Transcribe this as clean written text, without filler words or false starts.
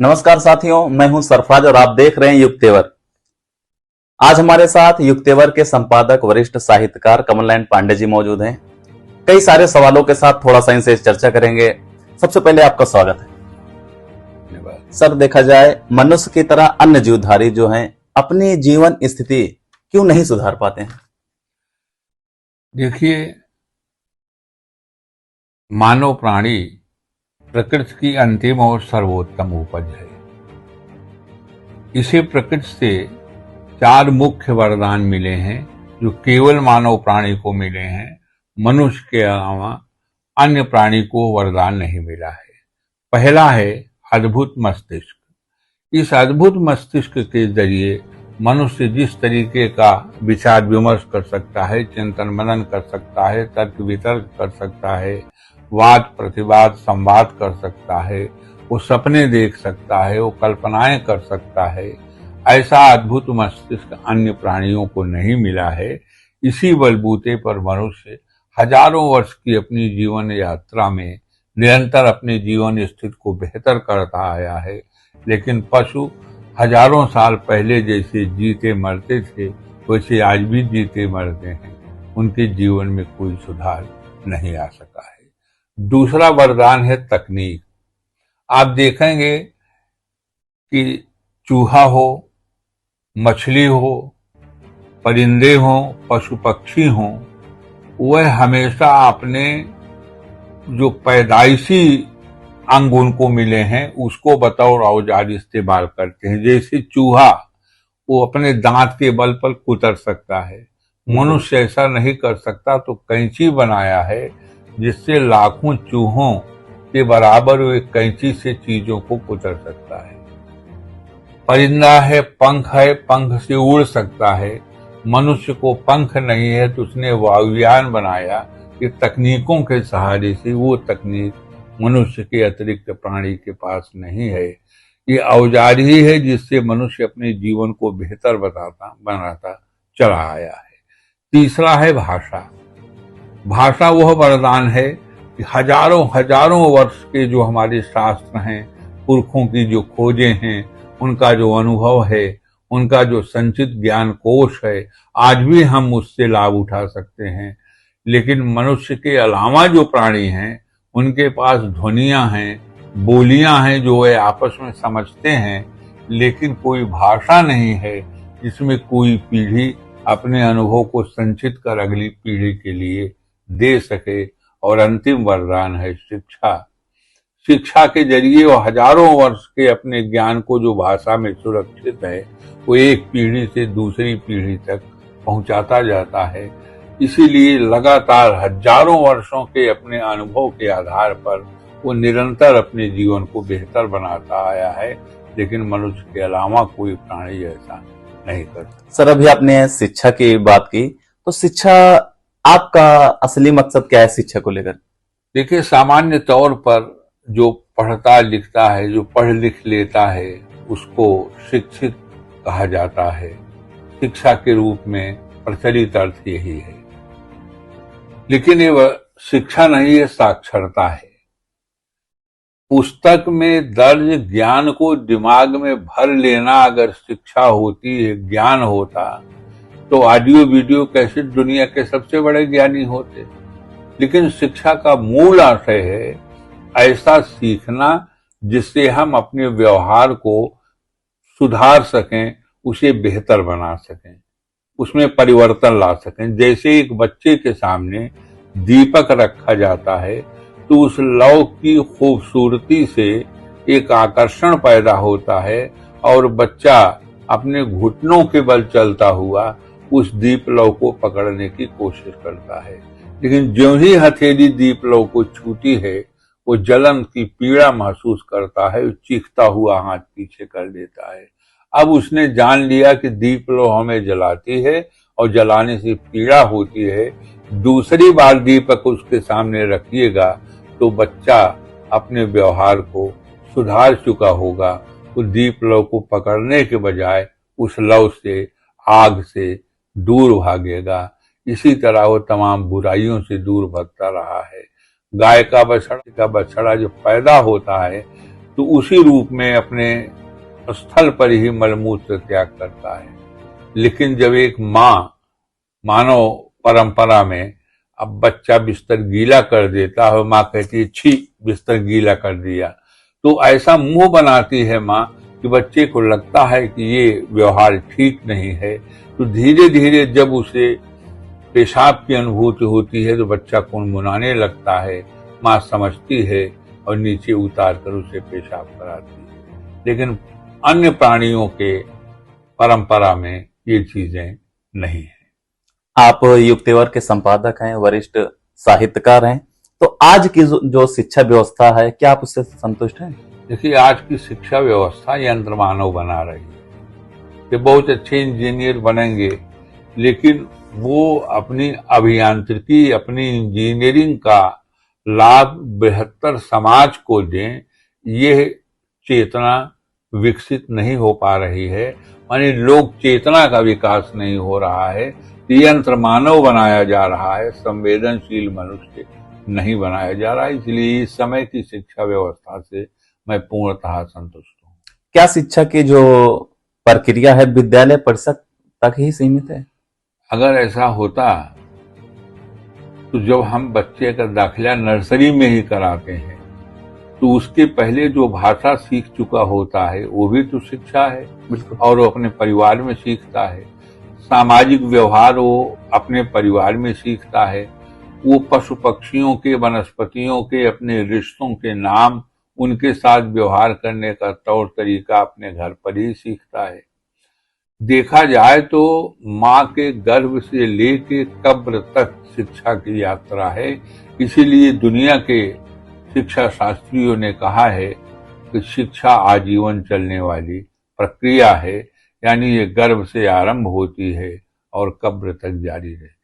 नमस्कार साथियों, मैं हूं सरफराज और आप देख रहे हैं युक्तेवर। आज हमारे साथ युक्तेवर के संपादक वरिष्ठ साहित्यकार कमलनयन पांडे जी मौजूद हैं। कई सारे सवालों के साथ थोड़ा सा इनसे चर्चा करेंगे। सबसे पहले आपका स्वागत है। धन्यवाद। सर, देखा जाए मनुष्य की तरह अन्य जीवधारी जो हैं अपनी जीवन स्थिति क्यों नहीं सुधार पाते हैं? देखिए, मानव प्राणी प्रकृति की अंतिम और सर्वोत्तम उपज है। इसे प्रकृति से 4 मुख्य वरदान मिले हैं जो केवल मानव प्राणी को मिले हैं। मनुष्य के अलावा अन्य प्राणी को वरदान नहीं मिला है। पहला है अद्भुत मस्तिष्क। इस अद्भुत मस्तिष्क के जरिए मनुष्य जिस तरीके का विचार विमर्श कर सकता है, चिंतन मनन कर सकता है, तर्क वितर्क कर सकता है, वाद प्रतिवाद संवाद कर सकता है, वो सपने देख सकता है, वो कल्पनाएं कर सकता है, ऐसा अद्भुत मस्तिष्क अन्य प्राणियों को नहीं मिला है। इसी बलबूते पर मनुष्य हजारों वर्ष की अपनी जीवन यात्रा में निरंतर अपने जीवन स्थिति को बेहतर करता आया है। लेकिन पशु हजारों साल पहले जैसे जीते मरते थे वैसे आज भी जीते मरते हैं। उनके जीवन में कोई सुधार नहीं आ सका है। दूसरा वरदान है तकनीक। आप देखेंगे कि चूहा हो, मछली हो, परिंदे हो, पशु पक्षी हो, वह हमेशा अपने जो पैदाइशी अंग उनको मिले हैं उसको बतौर औजार इस्तेमाल करते हैं। जैसे चूहा वो अपने दांत के बल पर कुतर सकता है, मनुष्य ऐसा नहीं कर सकता, तो कैंची बनाया है जिससे लाखों चूहों के बराबर वो एक कैंची से चीजों को कुतर सकता है। परिंदा है, पंख से उड़ सकता है। मनुष्य को पंख नहीं है तो उसने वायुयान बनाया। कि तकनीकों के सहारे से वो तकनीक मनुष्य के अतिरिक्त प्राणी के पास नहीं है। ये औजार ही है जिससे मनुष्य अपने जीवन को बेहतर बनाता चला आया है। तीसरा है भाषा। भाषा वह वरदान है कि हजारों वर्ष के जो हमारे शास्त्र हैं, पुरखों की जो खोजें हैं, उनका जो अनुभव है, उनका जो संचित ज्ञान कोश है, आज भी हम उससे लाभ उठा सकते हैं। लेकिन मनुष्य के अलावा जो प्राणी हैं उनके पास ध्वनियां हैं, बोलियां हैं जो वे आपस में समझते हैं, लेकिन कोई भाषा नहीं है जिसमें कोई पीढ़ी अपने अनुभव को संचित कर अगली पीढ़ी के लिए दे सके। और अंतिम वरदान है शिक्षा। शिक्षा के जरिए वो हजारों वर्ष के अपने ज्ञान को जो भाषा में सुरक्षित है वो एक पीढ़ी से दूसरी पीढ़ी तक पहुंचाता जाता है। इसीलिए लगातार हजारों वर्षों के अपने अनुभव के आधार पर वो निरंतर अपने जीवन को बेहतर बनाता आया है। लेकिन मनुष्य के अलावा कोई प्राणी ऐसा नहीं करता। सर, अभी आपने शिक्षा की बात की, तो शिक्षा आपका असली मकसद क्या है शिक्षा को लेकर? देखिए, सामान्य तौर पर जो पढ़ता लिखता है, जो पढ़ लिख लेता है, उसको शिक्षित कहा जाता है। शिक्षा के रूप में प्रचलित अर्थ यही है। लेकिन ये शिक्षा नहीं है, साक्षरता है। पुस्तक में दर्ज ज्ञान को दिमाग में भर लेना अगर शिक्षा होती है, ज्ञान होता, तो ऑडियो वीडियो कैसेट दुनिया के सबसे बड़े ज्ञानी होते। लेकिन शिक्षा का मूल आशय है ऐसा सीखना जिससे हम अपने व्यवहार को सुधार सकें, उसे बेहतर बना सकें, उसमें परिवर्तन ला सकें। जैसे एक बच्चे के सामने दीपक रखा जाता है तो उस लौ की खूबसूरती से एक आकर्षण पैदा होता है और बच्चा अपने घुटनों के बल चलता हुआ उस दीप लौ को पकड़ने की कोशिश करता है। लेकिन ज्यों ही हथेली दीप लौ को छूती है वो जलन की पीड़ा महसूस करता है, चीखता हुआ हाथ पीछे कर देता है। अब उसने जान लिया कि दीप लौ हमें जलाती है और जलाने से पीड़ा होती है। दूसरी बार दीपक उसके सामने रखिएगा तो बच्चा अपने व्यवहार को सुधार चुका होगा। वो दीप लौ को पकड़ने के बजाय उस लौ से, आग से दूर भागेगा। इसी तरह वो तमाम बुराइयों से दूर भागता रहा है। गाय का बछड़ा जब पैदा होता है तो उसी रूप में अपने स्थल पर ही मलमूत्र त्याग करता है। लेकिन जब एक माँ, मानव परंपरा में, अब बच्चा बिस्तर गीला कर देता है, माँ कहती है छी बिस्तर गीला कर दिया, तो ऐसा मुंह बनाती है माँ कि बच्चे को लगता है कि ये व्यवहार ठीक नहीं है। तो धीरे धीरे जब उसे पेशाब की अनुभूति होती है तो बच्चा कुनमुनाने लगता है, माँ समझती है और नीचे उतार कर उसे पेशाब कराती है। लेकिन अन्य प्राणियों के परंपरा में ये चीजें नहीं है। आप युक्तिवर के संपादक हैं, वरिष्ठ साहित्यकार हैं, तो आज की जो शिक्षा व्यवस्था है, क्या आप उससे संतुष्ट हैं? देखिए, आज की शिक्षा व्यवस्था यंत्र मानव बना रही है कि बहुत अच्छे इंजीनियर बनेंगे, लेकिन वो अपनी अभियांत्रिकी, अपनी इंजीनियरिंग का लाभ बेहतर समाज को दें, ये चेतना विकसित नहीं हो पा रही है। माने लोक चेतना का विकास नहीं हो रहा है। यंत्र मानव बनाया जा रहा है, संवेदनशील मनुष्य नहीं बनाया जा रहा है। इसलिए इस समय की शिक्षा व्यवस्था से मैं पूर्णतः संतुष्ट हूँ। क्या शिक्षा की जो प्रक्रिया है विद्यालय परिषद तक ही सीमित है? अगर ऐसा होता तो जब हम बच्चे का दाखिला नर्सरी में ही कराते हैं तो उसके पहले जो भाषा सीख चुका होता है वो भी तो शिक्षा है। बिल्कुल। और वो अपने परिवार में सीखता है, सामाजिक व्यवहार वो अपने परिवार में सीखता है, वो पशु पक्षियों के, वनस्पतियों के, अपने रिश्तों के नाम, उनके साथ व्यवहार करने का तौर तरीका अपने घर पर ही सीखता है। देखा जाए तो माँ के गर्भ से लेके कब्र तक शिक्षा की यात्रा है। इसीलिए दुनिया के शिक्षा शास्त्रियों ने कहा है कि शिक्षा आजीवन चलने वाली प्रक्रिया है, यानी ये गर्भ से आरंभ होती है और कब्र तक जारी रहती है।